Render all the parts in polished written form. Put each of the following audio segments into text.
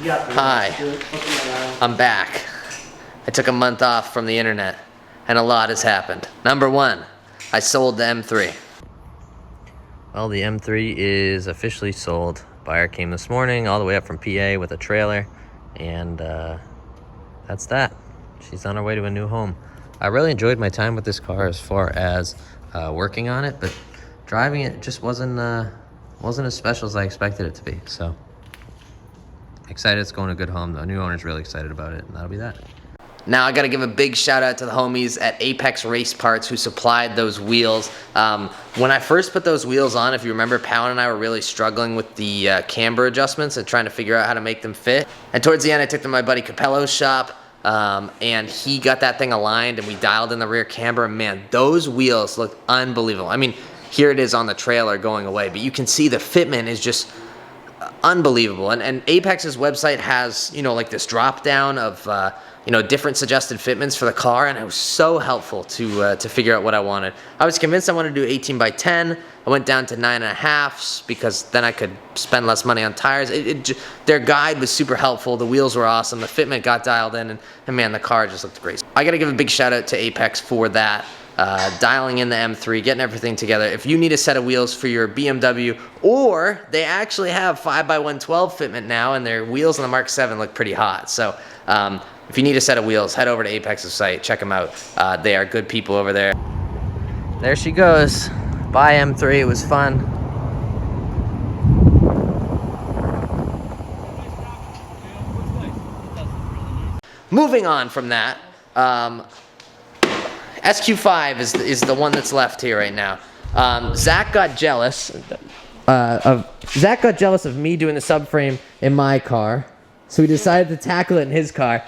Hi, I'm back. I took a month off from the internet, and a lot has happened. Number one, I sold the M3. Well, the M3 is officially sold. Buyer came this morning all the way up from PA with a trailer, and that's that. She's on her way to a new home. I really enjoyed my time with this car as far as working on it, but driving it just wasn't as special as I expected it to be. So excited it's going to a good home. The new owner's really excited about it, and that'll be that. Now I gotta give a big shout out to the homies at Apex Race Parts who supplied those wheels. When I first put those wheels on, if you remember, Pound and I were really struggling with the camber adjustments and trying to figure out how to make them fit. And towards the end, I took them to my buddy Capello's shop, and he got that thing aligned, and we dialed in the rear camber, and man, those wheels look unbelievable. I mean, here it is on the trailer going away, but you can see the fitment is just unbelievable. And Apex's website has, you know, like this drop down of you know, different suggested fitments for the car, and it was so helpful to figure out what I wanted. I was convinced I wanted to do 18 by 10. I went down to 9.5s because then I could spend less money on tires. Their guide was super helpful. The wheels were awesome. The fitment got dialed in, and man, the car just looked great. I gotta give a big shout out to Apex for that. Dialing in the M3, getting everything together. If you need a set of wheels for your BMW, or they actually have 5x112 fitment now, and their wheels on the Mark 7 look pretty hot. So if you need a set of wheels, head over to Apex's site, check them out. They are good people over there. There she goes. Bye M3, it was fun. Moving on from that, SQ5 is the one that's left here right now. Zach got jealous of me doing the subframe in my car, so he decided to tackle it in his car.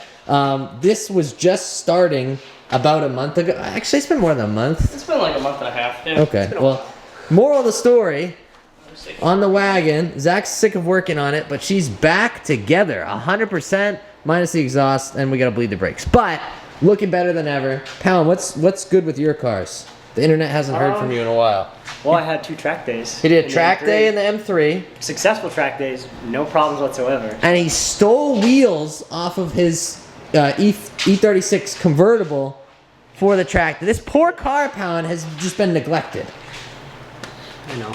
This was just starting about a month ago. Actually, it's been more than a month. It's been like a month and a half. Yeah, okay, well, moral of the story, on the wagon, Zach's sick of working on it, but she's back together, 100%, minus the exhaust, and we gotta bleed the brakes. But looking better than ever. Pound, what's good with your cars? The internet hasn't heard from you in a while. Well, I had 2 track days. He did a track day in the M3. Successful track days, no problems whatsoever. And he stole wheels off of his E46 convertible for the track. This poor car, Pound, has just been neglected. I know.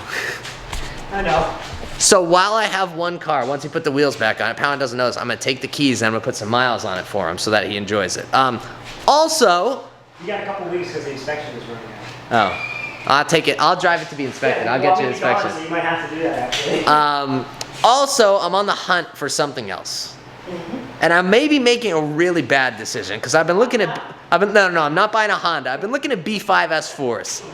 I know. So while I have one car, once he put the wheels back on it, Pound doesn't know this, I'm going to take the keys and I'm going to put some miles on it for him so that he enjoys it. Also... You got a couple weeks because the inspection is running out. Oh. I'll take it. I'll drive it to be inspected. I'll get you inspection. So you might have to do that, actually. Also, I'm on the hunt for something else. And I may be making a really bad decision because I've been looking at... No, I'm not buying a Honda. I've been looking at B5 S4s.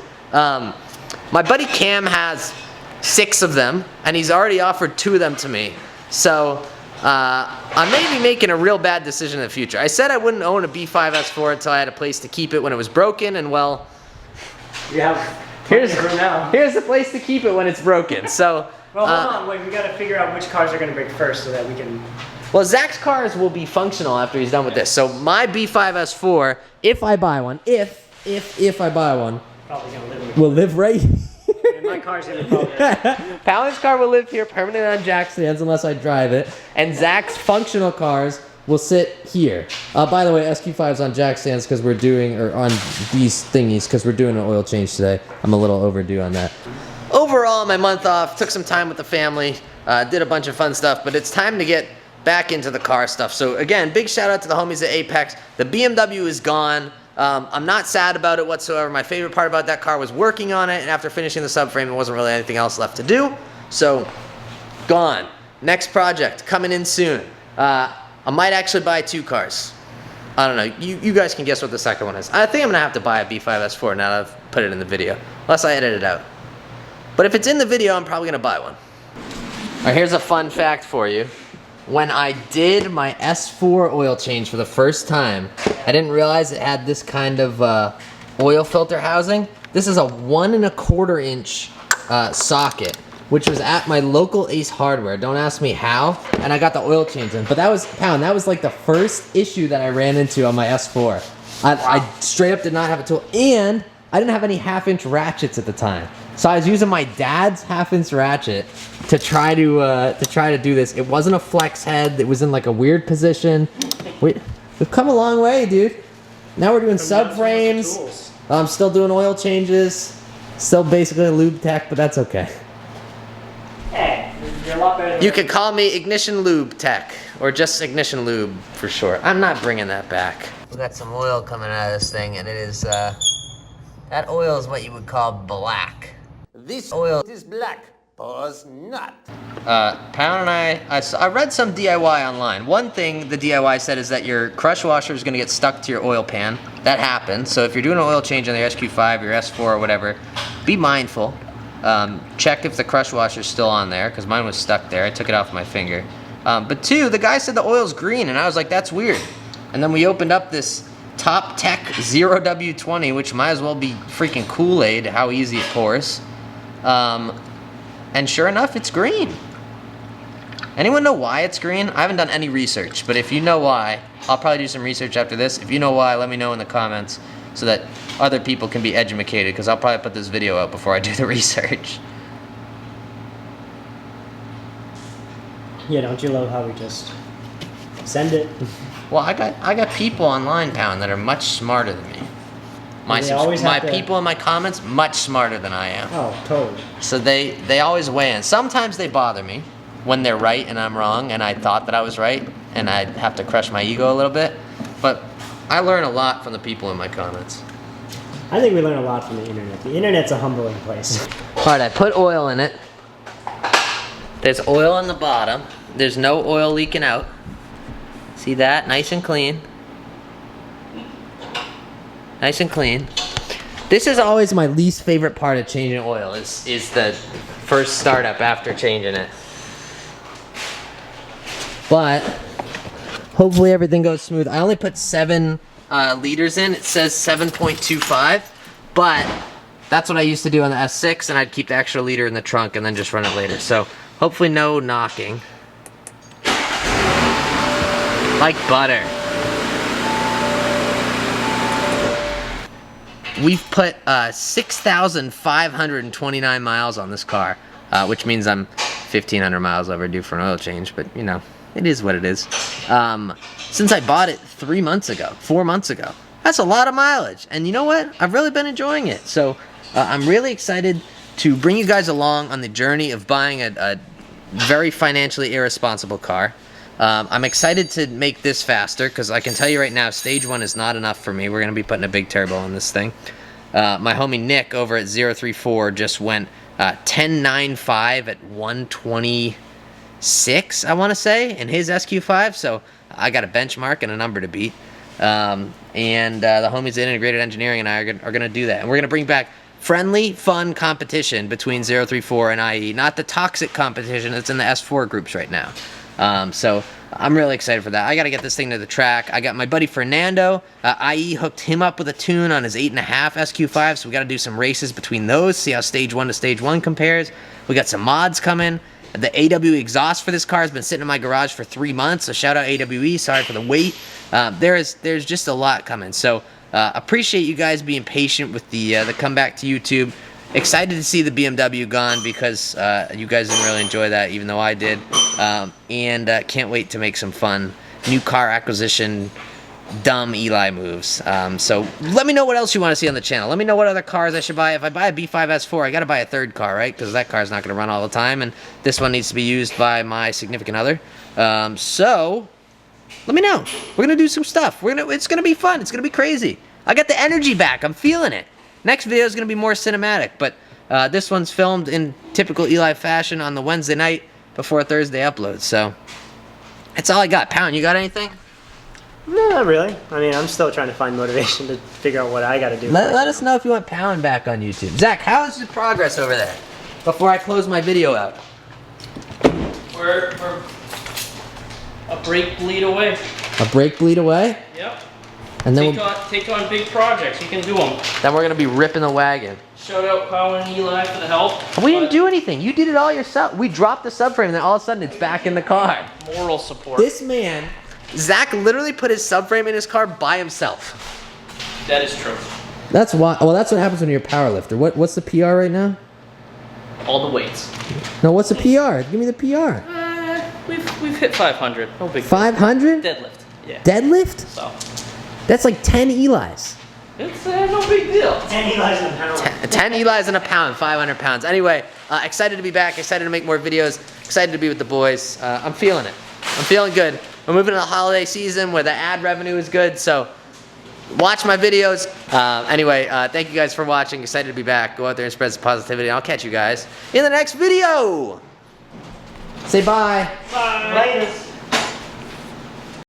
My buddy Cam has 6 of them, and he's already offered 2 of them to me. So I may be making a real bad decision in the future. I said I wouldn't own a B5 S4 until I had a place to keep it when it was broken, and well, you have here's the place to keep it when it's broken. So well, hold on, wait. We got to figure out which cars are going to break first so that we can. Well, Zach's cars will be functional after he's done with this. So my B5 S4, if I buy one, if I buy one, probably gonna live will live right here. My car's gonna probably. Pound's car will live here permanently on Jack's hands unless I drive it, and Zach's functional cars will sit here. By the way, SQ5's on Jack's hands because we're doing, or on these thingies because we're doing an oil change today. I'm a little overdue on that. Overall, my month off, took some time with the family, did a bunch of fun stuff, but it's time to get back into the car stuff. So again, big shout out to the homies at Apex. The BMW is gone. I'm not sad about it whatsoever. My favorite part about that car was working on it, and after finishing the subframe, there wasn't really anything else left to do. So, gone. Next project, coming in soon. I might actually buy 2 cars. I don't know. You guys can guess what the second one is. I think I'm going to have to buy a B5 S4 now that I've put it in the video, unless I edit it out. But if it's in the video, I'm probably going to buy one. All right, here's a fun fact for you. When I did my S4 oil change for the first time, I didn't realize it had this kind of oil filter housing. This is a 1 1/4 inch socket, which was at my local Ace Hardware. Don't ask me how. And I got the oil change in. But that was, Pound, that was like the first issue that I ran into on my S4. I straight up did not have a tool. And I didn't have any 1/2 inch ratchets at the time. So I was using my dad's half-inch ratchet to try to do this. It wasn't a flex head. It was in like a weird position. We've come a long way, dude. Now we're doing subframes. I'm still doing oil changes. Still basically a lube tech, but that's okay. Hey, you're a lot better than You could call me Ignition Lube Tech, or just Ignition Lube for short. I'm not bringing that back. We got some oil coming out of this thing, and it is, that oil is what you would call black. This oil is black, pause not. Pound and I read some DIY online. One thing the DIY said is that your crush washer is gonna get stuck to your oil pan. That happens, so if you're doing an oil change on the SQ5, your S4 or whatever, be mindful. Check if the crush washer is still on there, because mine was stuck there. I took it off my finger. But two, the guy said the oil's green, and I was like, that's weird. And then we opened up this Top Tech 0W20, which might as well be freaking Kool-Aid, how easy it pours. And sure enough, it's green. Anyone know why it's green? I haven't done any research, but if you know why, I'll probably do some research after this. If you know why, let me know in the comments so that other people can be educated, because I'll probably put this video out before I do the research. Yeah, don't you love how we just send it? Well, I got people online, Pound, that are much smarter than me. My people in my comments, much smarter than I am. Oh, totally. So they always weigh in. Sometimes they bother me when they're right and I'm wrong, and I thought that I was right, and I have to crush my ego a little bit. But I learn a lot from the people in my comments. I think we learn a lot from the internet. The internet's a humbling place. All right, I put oil in it. There's oil on the bottom. There's no oil leaking out. See that? Nice and clean. Nice and clean. This is always my least favorite part of changing oil, is the first startup after changing it. But hopefully everything goes smooth. I only put 7 liters in. It says 7.25, but that's what I used to do on the S6, and I'd keep the extra liter in the trunk and then just run it later. So hopefully no knocking. Like butter. We've put 6,529 miles on this car, which means I'm 1,500 miles overdue for an oil change, but you know, it is what it is. Since I bought it 4 months ago. That's a lot of mileage, and you know what? I've really been enjoying it. So I'm really excited to bring you guys along on the journey of buying a very financially irresponsible car. I'm excited to make this faster, because I can tell you right now, stage 1 is not enough for me. We're going to be putting a big turbo on this thing. My homie Nick over at 034 just went 10.95 at 126, I want to say, in his SQ5. So I got a benchmark and a number to beat. The homies at Integrated Engineering and I are going to do that. And we're going to bring back friendly, fun competition between 034 and IE. Not the toxic competition that's in the S4 groups right now. So I'm really excited for that. I got to get this thing to the track. I got my buddy Fernando. IE hooked him up with a tune on his 8.5 SQ5, so we got to do some races between those, see how stage 1 to stage 1 compares. We got some mods coming. The AW exhaust for this car has been sitting in my garage for 3 months, so shout out AWE. Sorry for the wait. There's just a lot coming. So appreciate you guys being patient with the comeback to YouTube. Excited to see the BMW gone, because you guys didn't really enjoy that, even though I did. Can't wait to make some fun new car acquisition, dumb Eli moves. So let me know what else you want to see on the channel. Let me know what other cars I should buy. If I buy a B5S4, I got to buy a third car, right? Because that car's not going to run all the time, and this one needs to be used by my significant other. So let me know. We're going to do some stuff. It's going to be fun. It's going to be crazy. I got the energy back. I'm feeling it. Next video is going to be more cinematic, but this one's filmed in typical Eli fashion on the Wednesday night before Thursday upload. So that's all I got. Pound, you got anything? No, not really. I mean, I'm still trying to find motivation to figure out what I got to do. Let us know if you want Pound back on YouTube. Zach, how is the progress over there? Before I close my video out. We're a brake bleed away. A brake bleed away? Yep. And then take on big projects. You can do them. Then we're gonna be ripping the wagon. Shout out Power and Eli for the help. We didn't do anything. You did it all yourself. We dropped the subframe, and then all of a sudden it's back in the car. Moral support. This man, Zach, literally put his subframe in his car by himself. That is true. That's why. Well, that's what happens when you're a power lifter. What's the PR right now? all the weights. No, what's a PR? Give me the PR. We've hit 500. No big deal. 500? Deadlift. Yeah. Deadlift? So That's like 10 Eli's. it's no big deal. 10 Eli's in a pound. 10 Eli's in a pound, 500 pounds. Anyway, excited to be back, excited to make more videos, excited to be with the boys. I'm feeling it. I'm feeling good. We're moving to the holiday season where the ad revenue is good, so watch my videos. Anyway, thank you guys for watching. Excited to be back. Go out there and spread some positivity. I'll catch you guys in the next video. Say bye. Bye. Latest.